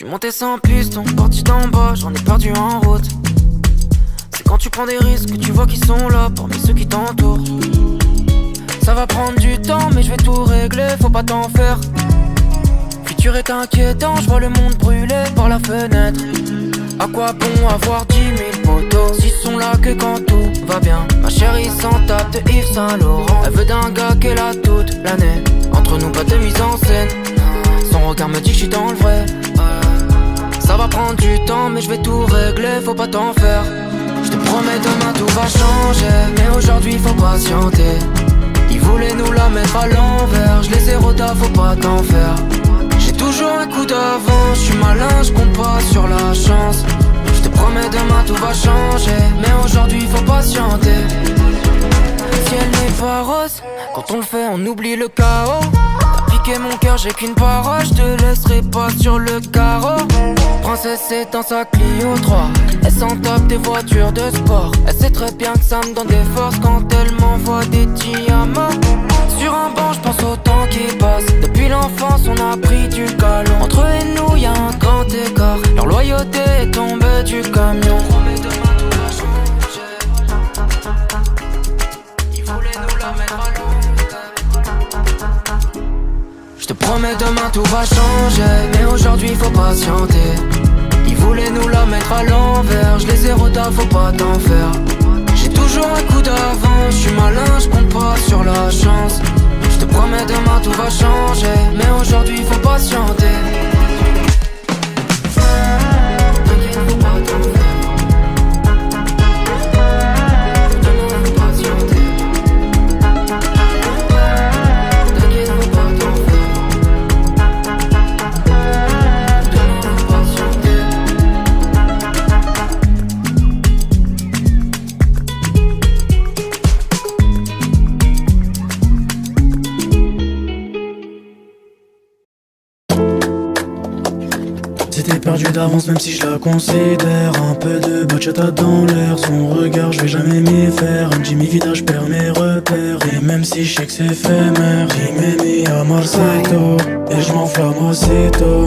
J'suis monté sans piston, parti d'en bas, j'en ai perdu en route. C'est quand tu prends des risques que tu vois qu'ils sont là parmi ceux qui t'entourent. Ça va prendre du temps mais je vais tout régler, faut pas t'en faire. Futur est inquiétant, je vois le monde brûler par la fenêtre. À quoi bon avoir 10 000 potos s'ils sont là que quand tout va bien. Ma chérie s'en tape de Yves Saint Laurent. Elle veut d'un gars qu'elle a toute l'année. Entre nous pas de mise en scène. Son regard me dit que je suis dans le vrai. Ça va prendre du temps mais je vais tout régler, faut pas t'en faire. Je te promets demain tout va changer, mais aujourd'hui faut patienter. Ils voulaient nous la mettre à l'envers, je les ai rodés, faut pas t'en faire. J'ai toujours un coup d'avance, je suis malin, je compte pas sur la chance. Je te promets demain tout va changer, mais aujourd'hui faut patienter. Le ciel n'est pas rose, quand on le fait on oublie le chaos. T'as piqué mon cœur, j'ai qu'une parole, je te laisserai pas sur le carreau. Princesse est dans sa Clio 3, elle s'en tape des voitures de sport. Elle sait très bien que ça me donne des forces quand elle m'envoie des diamants. Sur un banc j'pense au temps qui passe. Depuis l'enfance on a pris du galon. Entre eux et nous y'a un grand écart. Leur loyauté est tombée du camion. Ils voulaient nous la mettre à l'envers. Je te promets demain tout va changer, mais aujourd'hui faut patienter. Ils voulaient nous la mettre à l'envers, je les ai rodés, faut pas t'en faire. J'ai toujours un coup d'avance, je suis malin, je compte pas sur la chance. Je te promets demain tout va changer, mais aujourd'hui faut patienter. T'inquiète, faut pas t'en faire. Demain faut patienter. T'inquiète, faut pas t'en faire. Demain faut patienter. C'était perdu d'avance même si je la considère. Un peu de bachata dans l'air, son regard je vais jamais m'y faire. Un Jimmy Vida je perds mes repères. Et même si je sais que c'est éphémère, il m'est mis à Marseille et je m'enflamme aussitôt.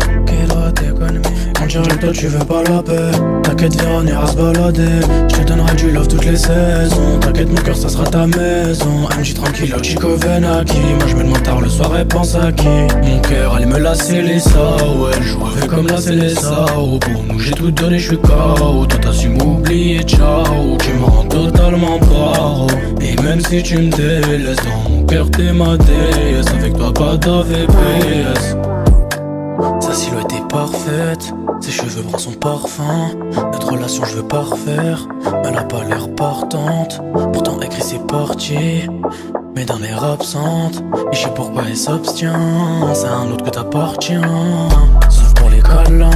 On dirait toi tu veux pas la paix. T'inquiète viens on ira se balader. Je te donnerai du love toutes les saisons. T'inquiète mon cœur ça sera ta maison. MJ tranquille Chico Venaki. Moi je me demande tard le soir et pense à qui. Mon cœur allait me lasser les ça. Ouais elle jouerait comme là c'est les sao. Pour nous j'ai tout donné je suis KO. Toi t'as su m'oublier ciao. Tu me rends totalement paro. Et même si tu me délaisses dans mon cœur t'es ma déesse. Avec toi pas d'AVPS. Sa silhouette est parfaite, ses cheveux bruns sont parfums. Notre relation je veux pas refaire, elle a pas l'air partante. Pourtant écrit c'est parti, mais d'un air absente. Et je sais pourquoi elle s'abstient, c'est un autre que t'appartient. Sauf pour les câlins,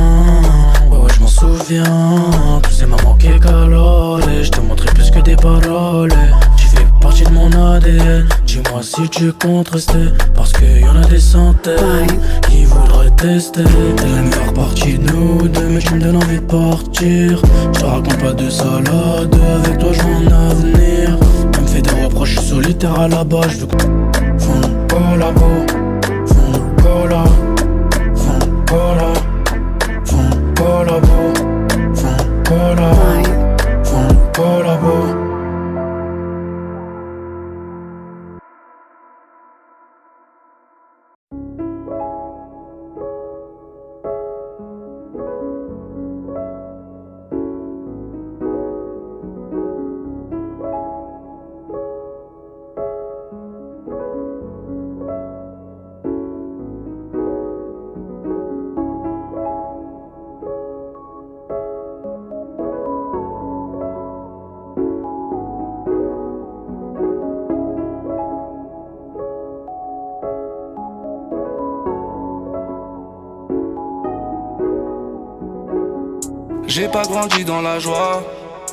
ouais je m'en souviens. Tous ces moments qui calolent, je te montrerai plus que des paroles. Tu fais partie de mon ADN, dis-moi si tu comptes rester. Parce qu'il y en a des centaines qui voudraient tester. T'es la meilleure partie de nous deux, mais tu me donnes envie de partir. Je te raconte pas de salade, avec toi je veux un avenir. Elle me fait des reproches, je suis solitaire à la base. Je veux fond collabo, fond colla, fond colla, fond collabo, fond colla, fond collabo. J'ai pas grandi dans la joie,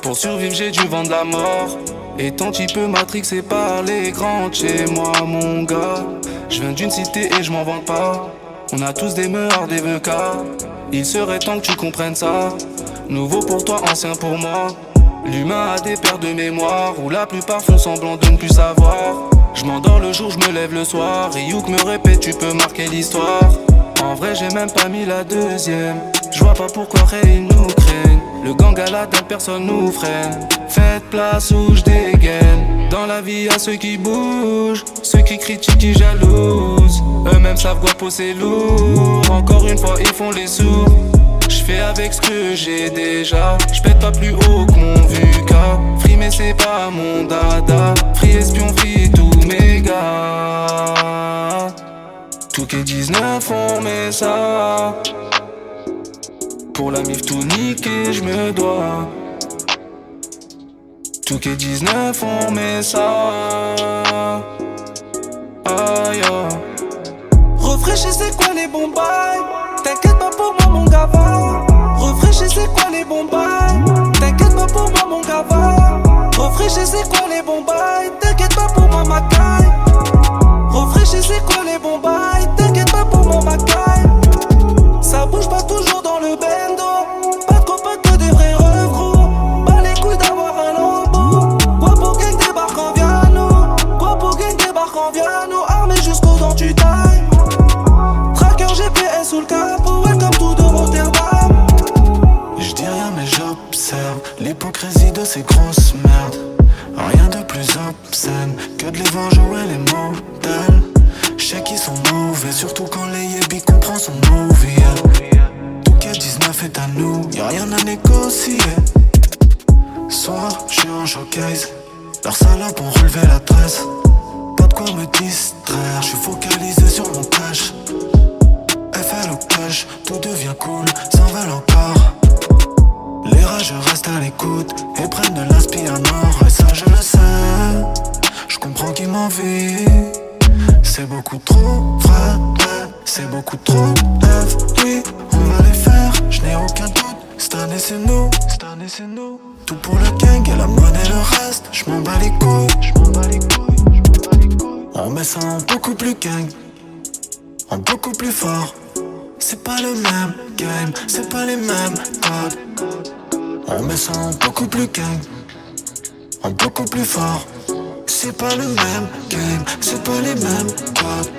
pour survivre j'ai dû vendre la mort. Étant un petit peu matrixé par les grands chez moi mon gars. Je viens d'une cité et je m'en vante pas. On a tous des mœurs, des vœux cas. Il serait temps que tu comprennes ça. Nouveau pour toi, ancien pour moi. L'humain a des pertes de mémoire, où la plupart font semblant de ne plus savoir. Je m'endors le jour, je me lève le soir. Et Youk me répète, tu peux marquer l'histoire. En vrai j'ai même pas mis la deuxième. Je J'vois pas pourquoi ils nous craignent. Le gang à la dalle, personne nous freine. Faites place où j'dégaine. Dans la vie y'a ceux qui bougent, ceux qui critiquent, qui jalousent. Eux-mêmes savent quoi c'est lourd. Encore une fois ils font les sourds. J'fais avec ce que j'ai déjà. J'pète pas plus haut que mon VUCA. Free mais c'est pas mon dada. Free espion, free tous mes gars. Tout qu'est 19 on met ça. Pour la mif tout niqué j'me dois. Tout qu'est 19 on met ça. Aïe. Refraîchez c'est quoi les bons bails. T'inquiète pas pour moi mon gava. Refraîchez c'est quoi les bons bails. T'inquiète pas pour moi mon gava. Refraîchez c'est quoi les bons bails. T'inquiète pas pour moi ma caille. Refraîchez c'est quoi les bons bails. T'inquiète pas pour moi ma caille. Ça bouge pas toujours dans le bendo. Pas de copains que des vrais refros. Pas les couilles d'avoir un lambeau. Guapo gang débarque en Viano. Guapo gang débarque en Viano. Armé jusqu'aux dents tu tailles. Tracker GPS sous le capot. Welcome to de Rotterdam. J'dis rien mais j'observe l'hypocrisie de ces grosses merdes. Rien de plus obscène que de les voir jouer les modèles. J'sais qu'ils sont mauvais, surtout quand les yébis comprend son movie. Tout qu'à 19 est à nous, y'a rien à négocier. Soir, j'suis en showcase, leurs salopes ont relevé la tresse. Pas de quoi me distraire, j'suis focalisé sur mon cash. FL au cash, tout devient cool, s'en veulent encore. Les rageux restent à l'écoute et prennent de l'aspi à mort. Et ça je le sais, je comprends qu'ils m'envient. C'est beaucoup trop vrai, c'est beaucoup trop F. Oui, on va les faire, je n'ai aucun doute. Cette année c'est nous, cette année c'est nous. Tout pour le gang et la monnaie le reste. Je m'en bats les couilles, je m'en bats les couilles, je m'en bats les couilles. On met ça en beaucoup plus gang, en beaucoup plus fort. C'est pas le même game, c'est pas les mêmes codes. On met ça en beaucoup plus gang, en beaucoup plus fort. C'est pas le même game, c'est pas les mêmes codes.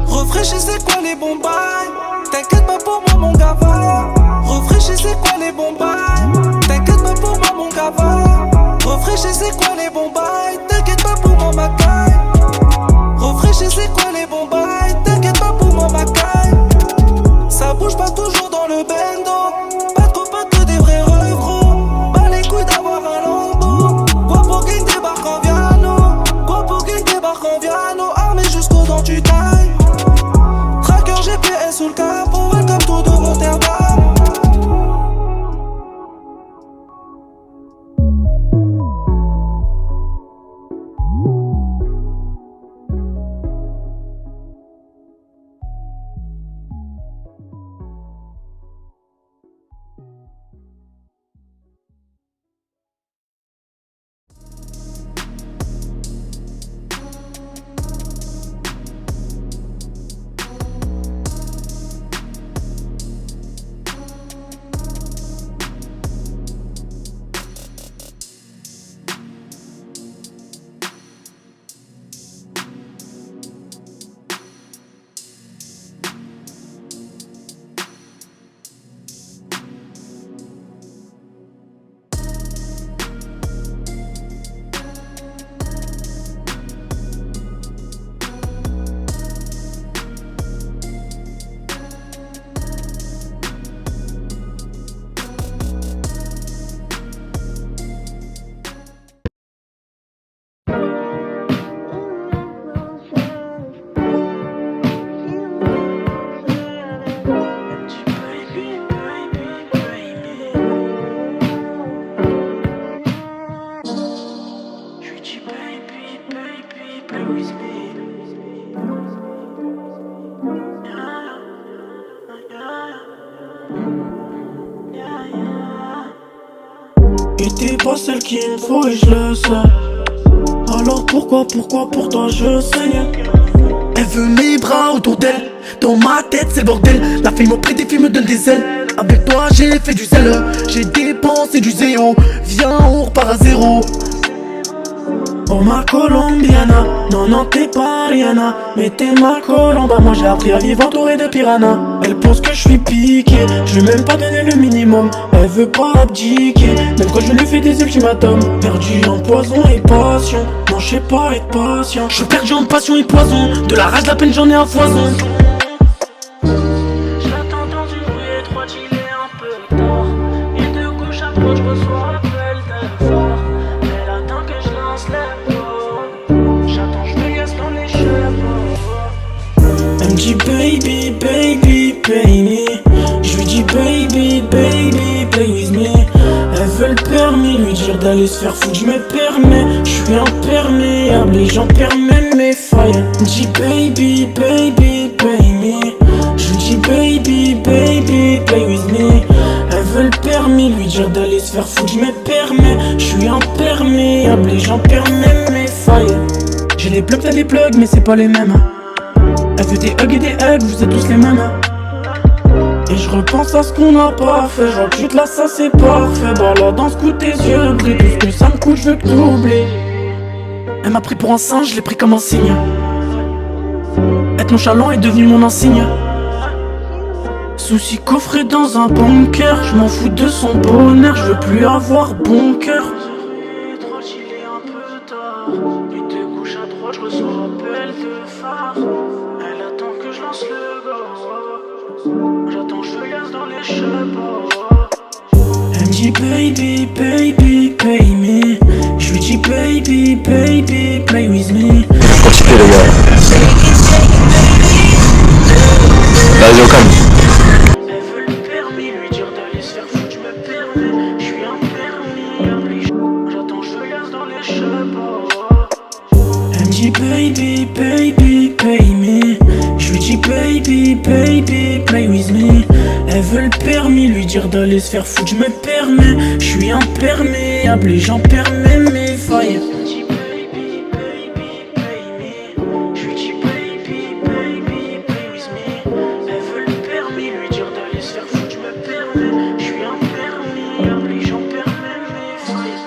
Refraîchez c'est quoi les bons bails. T'inquiète pas pour moi mon gava. Refraîchez c'est quoi les bons bails. T'inquiète pas pour moi mon gava. Refraîchez c'est quoi les bons bails. T'inquiète pas pour moi ma caille. Refraîchez c'est quoi les bons bails. T'inquiète pas pour moi ma caille. Ça bouge pas toujours dans le bendo. Pas de copains que des vrais refros. Pas les couilles d'avoir un lambeau. Guapo gang débarque en Viano. Guapo gang débarque en Viano. Armé jusqu'aux dents tu tailles. Tracker GPS sous le capot. Welcome to de Rotterdam. Et t'es pas celle qu'il me faut et je le sais. Alors pourquoi pour toi je saigne. Elle veut mes bras autour d'elle. Dans ma tête c'est le bordel. La fille m'auprès des filles me donne des ailes. Avec toi j'ai fait du zèle. J'ai dépensé du zéro. Viens on repart à zéro. Oh ma colombiana, non non t'es pas Rihanna, mais t'es ma colomba. Moi j'ai appris à vivre entouré de piranhas. Elle pense que je suis piqué, je vais même pas donner le minimum. Elle veut pas abdiquer, même quand je lui fais des ultimatums. Perdu en poison et passion, non je sais pas être patient. Je suis perdu en passion et poison, de la rage de la peine j'en ai à foison. J'attends dans une rue étroite, il est un peu tard. Et de gauche à droite je reçois appel de phare. Elle attend que je lance les pots. J'attends, je me laisse dans les cheveux. Elle me dit baby, baby, pay me. Je lui dis baby, baby, play with me. Elle veut le permis, lui dire d'aller se faire foutre, je me permets. Je suis imperméable, les gens permettent mes failles. Elle me dit baby, baby, pay me. Je lui dis baby, baby, play with me. Elle veut le permis, lui dire d'aller se faire foutre, je me permets. Je suis imperméable, les gens permettent mes failles. J'ai des plugs, t'as des plugs, mais c'est pas les mêmes. Elle veut des hugs et des hugs, vous êtes tous les mêmes. Et je repense à ce qu'on n'a pas fait. Je recrute là, ça c'est parfait. Bah là, dans ce coup tes yeux brillent. Tout ce que ça me coûte, je veux que t'oublies. Elle m'a pris pour un singe, je l'ai pris comme un signe. Être nonchalant est devenu mon insigne. Souci coffré dans un bunker. Je m'en fous de son bonheur, je veux plus avoir bon cœur. Il est un peu tard. Et de gauche à droite, je reçois appel de phare. Elle attend que je lance le go. J'attends, je laisse dans les cheveux. Elle me dit baby, baby, pay me. Je lui dis baby, baby, play with me. Continue les gars. Vas-y, come. Elle veut le permis, lui dire d'aller se faire foutre, je me permets. Je suis imperméable, j'attends, je laisse dans les cheveux. Elle me dit baby, baby, pay me. Je lui dis baby, baby, play with me. Elle veut le permis, lui dire d'aller se faire foutre, je me permets. Je suis imperméable, les gens permettent mes failles. Elle me dit baby, baby, pay me. Je lui dis baby, baby, play with me. Elle veut le permis, lui dire d'aller se faire foutre, je me permets. Je suis imperméable, les gens permettent mes failles.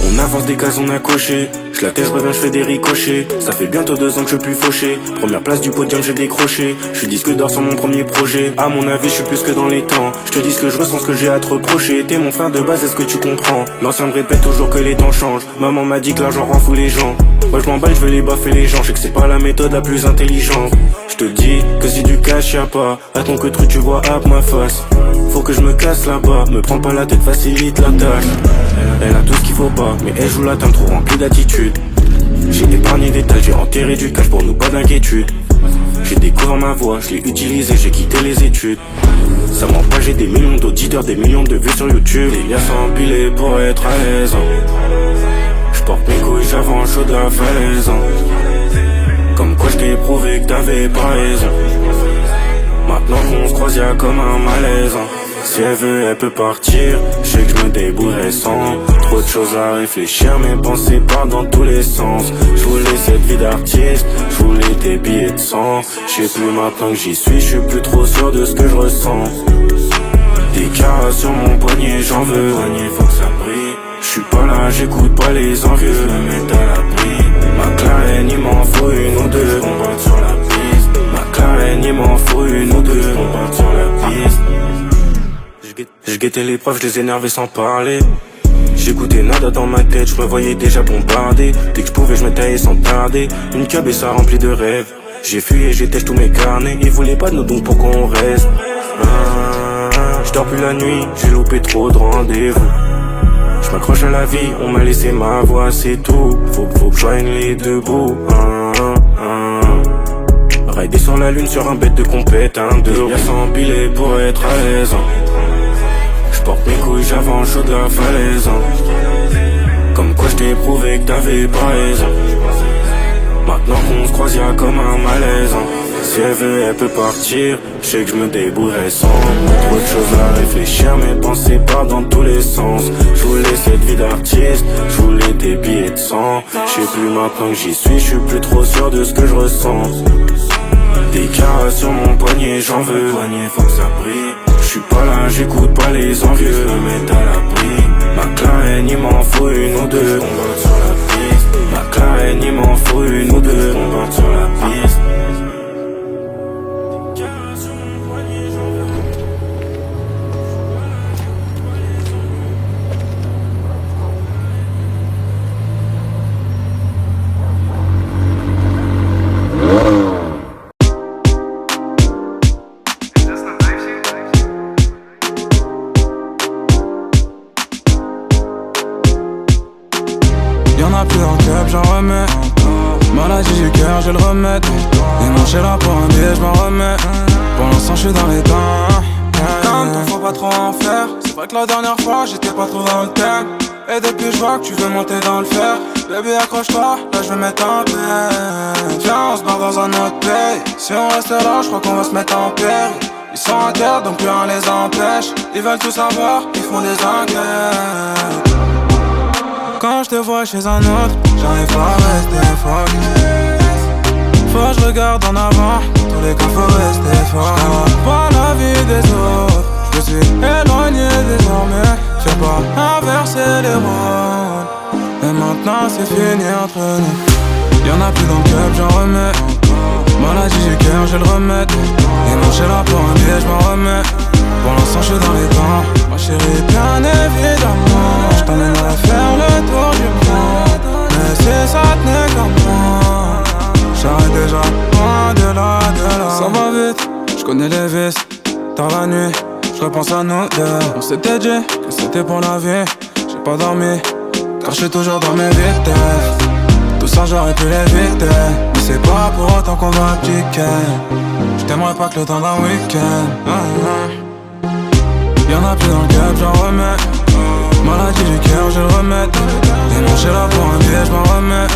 On avance des cases, on a coché. Je la tête, je reviens, je fais des ricochets. Ça fait bientôt 2 ans que je suis plus fauché. Première place du podium, j'ai décroché. Je suis disque d'or sur mon premier projet. À mon avis, je suis plus que dans les temps. Je te dis ce que je ressens, ce que j'ai à te reprocher. T'es mon frère de base, est-ce que tu comprends? L'ancien me répète toujours que les temps changent. Maman m'a dit que l'argent rend fou les gens. Moi je m'emballe, je veux les baffer les gens. Je sais que c'est pas la méthode la plus intelligente. Je te dis que si du cash y'a pas, attends que truc tu vois à ma face. Faut que je me casse là-bas, me prends pas la tête, facilite la tâche. Elle a tout ce qu'il faut pas, mais elle joue la teinte trop remplie d'attitude. J'ai épargné des tas, j'ai enterré du cash pour nous, pas d'inquiétude. J'ai découvert ma voix, je l'ai utilisée, j'ai quitté les études. Ça ment pas, j'ai des millions d'auditeurs, des millions de vues sur YouTube. Les liens sont empilés pour être à l'aise. J'porte mes couilles, j'avance chaud de la falaise. Comme quoi je t'ai prouvé que t'avais pas raison. Maintenant qu'on se croise y'a comme un malaise. Si elle veut elle peut partir, je sais que je me débrouillerai sans. Trop de choses à réfléchir, mes pensées partent dans tous les sens. Je voulais cette vie d'artiste, je voulais des billets de sang. Je sais plus maintenant que j'y suis, je suis plus trop sûr de ce que je ressens. Des carats sur mon poignet, j'en veux, faut que ça brille. Je suis pas là, j'écoute pas les envieux, me mettre à l'abri. McLaren, il m'en faut une ou deux, on part sur la piste. McLaren, il m'en faut une ou deux, on part sur la piste. Je guettais les profs, je les énervais sans parler. J'écoutais nada dans ma tête, je me voyais déjà bombardé. Dès que je pouvais, je me taillais sans tarder. Une cab et ça remplit de rêves. J'ai fui et j'étèche tous mes carnets. Ils voulaient pas de nous, donc pourquoi on reste? Je dors plus la nuit, j'ai loupé trop de rendez-vous. Je m'accroche à la vie, on m'a laissé ma voix, c'est tout. Faut que je joigne les deux bouts. Rider sur la lune sur un bête de compète, un deux. Y'a 100 billets pour être à l'aise. J'porte mes couilles, j'avance chaud de la falaise. Comme quoi je t'ai prouvé que t'avais pas raison. Maintenant qu'on se croise y'a comme un malaise hein. Si elle veut elle peut partir, je sais que je me débrouillerai sans. Trop de choses à réfléchir, mes pensées partent dans tous les sens. Je voulais cette vie d'artiste, je voulais des billets de sang. Je sais plus maintenant que j'y suis, je suis plus trop sûr de ce que je ressens. Des caresses sur mon poignet, j'en veux. Faut que ça brille. Je suis pas là, j'écoute pas les envieux, me mettre à l'abri. Ma clarine, il m'en faut une ou deux. On va sur la piste. Ma clarine, il m'en faut une ou deux. On va sur la piste. Y'en a plus dans le club, j'en remets. Maladie du cœur, j'ai le remède. Et non, j'ai là pour un billet, j'm'en remets. Pour l'instant, j'suis dans les temps. Comme toi, faut pas trop en faire. C'est vrai que la dernière fois, j'étais pas trop dans le thème. Et depuis, j'vois que tu veux monter dans le fer. Baby, accroche-toi, là j'vais mettre en paix. Viens, on se barre dans un autre pays. Si on reste là, j'crois qu'on va se mettre en péril. Ils sont à terre, donc plus rien les empêche. Ils veulent tout savoir, ils font des enquêtes. Quand je te vois chez un autre, j'arrive pas à rester focus. Faut que je regarde en avant, dans tous les cas faut rester fort. Je pas la vie des autres, je me suis éloigné désormais. Fais pas inverser les rôles. Et maintenant c'est fini entre nous. Y'en a plus dans le club, j'en remets. Maladie du cœur, j'ai le remède. Et non, j'ai là pour un billet, j'm'en remets. Pour l'instant, j'suis dans les temps. Ma chérie, bien évidemment, j't'emmènerai faire le tour du monde. Mais si ça tenait comme moi, j'arrête déjà loin de là, de là. Ça va vite, j'connais les vices. Tard la nuit, j'repense à nous deux. On s'était dit que c'était pour la vie. J'ai pas dormi, car j'suis toujours dans mes vitesses. Tout ça j'aurais pu l'éviter, mais c'est pas pour autant qu'on va piquer. J't'aimerais pas que le temps d'un week-end. Y'en a plus dans le club, j'en remets. Maladie du cœur, j'ai le remède. Et non, j'ai là pour un billet, j'm'en remets.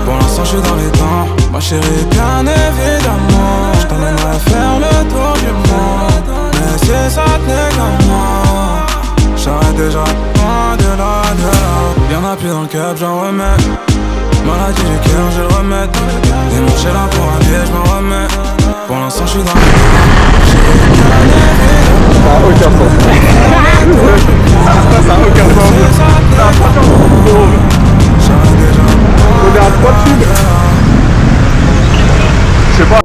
Pour l'instant, j'suis dans les temps. Ma chérie, bien évidemment, j't'emmènerai faire le tour du monde. Mais si ça tenait comme moi, j'arrête déjà loin de là, de là. Y'en a plus dans le club, j'en remets. Maladie du cœur, j'ai le remède. Et non, j'ai là pour un billet, j'm'en remets. Pour l'instant, j'suis dans les temps. Chérie, bien évidemment. Ça a aucun sens. Ça a aucun sens. Ça a aucun sens. On est à 3 films. Je sais pas.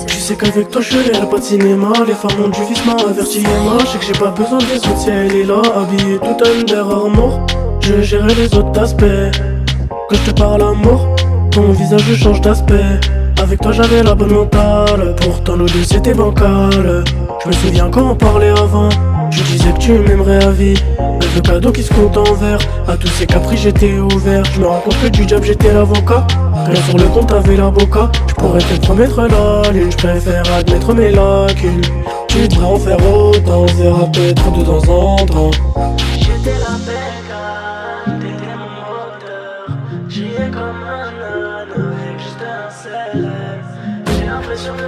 Tu sais qu'avec toi je n'irai pas de cinéma. Les femmes ont du vice, m'a averti Emma. Je sais que j'ai pas besoin des autres si elle est là. Habillée tout Under Armour. Je gérerai les autres aspects. Quand je te parle amour, ton visage change d'aspect. Avec toi j'avais la bonne mentale. Pourtant nos deux c'était bancal. Je me souviens quand on parlait avant. Je disais que tu m'aimerais à vie. Le cadeau qui se compte en verre. À tous ces caprices j'étais ouvert. Je me rends compte que du job j'étais l'avocat. Rien sur le compte t'avais la boca. Je pourrais te promettre la lune. Je préfère admettre mes lacunes. Tu devrais en faire autant. On se verra peut-être de temps en temps. J'étais la belle, t'étais mon moteur. J'y ai comme un âne avec juste un célèbre. J'ai l'impression que